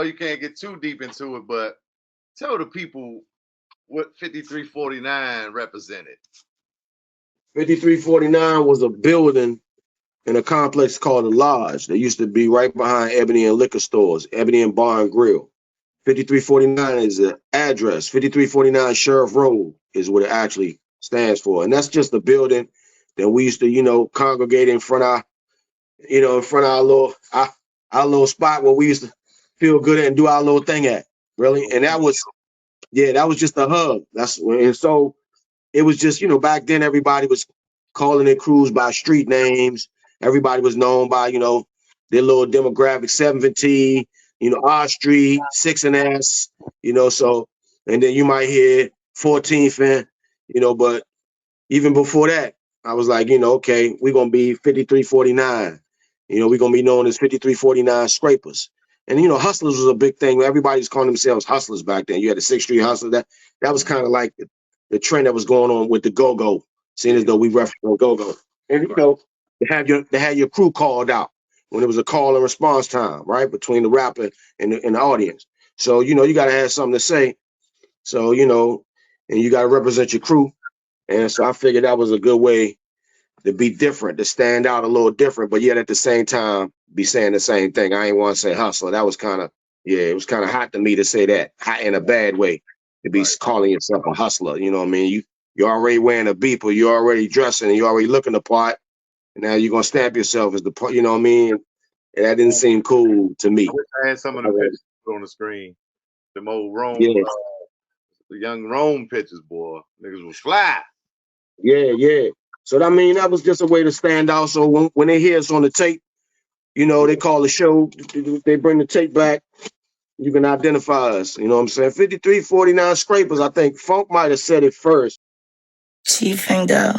know you can't get too deep into it, but tell the people what 5349 represented. 5349 was a building in a complex called the Lodge that used to be right behind Ebony and Liquor Stores, Ebony and Bar and Grill. 5349 is the address. 5349 Sheriff Road is what it actually stands for. And that's just a building that we used to, you know, congregate in front of, you know, in front of our little spot where we used to feel good at and do our little thing at, really. And that was just a hub. And so it was just, you know, back then everybody was calling their crews by street names. Everybody was known by, you know, their little demographic, 7th T, you know, R Street, 6 and S, you know, so, and then you might hear 14th and, you know, but even before that, I was like, you know, okay, we're going to be 5349. You know, we're going to be known as 5349 Scrapers. And, you know, hustlers was a big thing. Everybody was calling themselves hustlers back then. You had the 6th Street Hustler. That was kind of like the trend that was going on with the go-go, seeing as though we referenced on go-go. And, you know, they had your crew called out when it was a call and response time, right, between the rapper and the audience. So, you know, you got to have something to say. So, you know, and you got to represent your crew. And so I figured that was a good way to be different, to stand out a little different, but yet at the same time, be saying the same thing. I ain't want to say hustler. That was kind of, it was kind of hot to me to say that, hot in a bad way, to be calling yourself a hustler. You know what I mean? You're already wearing a beeper, you're already dressing, and you're already looking the part. And now you're going to stamp yourself as the part, you know what I mean? And that didn't seem cool to me. I had some of the pictures on the screen. Them old Rome, the young Rome pictures, boy. Niggas was fly. Yeah. So, I mean, that was just a way to stand out. So when they hear us on the tape, you know, they call the show, they bring the tape back, you can identify us. You know what I'm saying? 5349 Scrapers, I think Funk might have said it first. Chief and Go.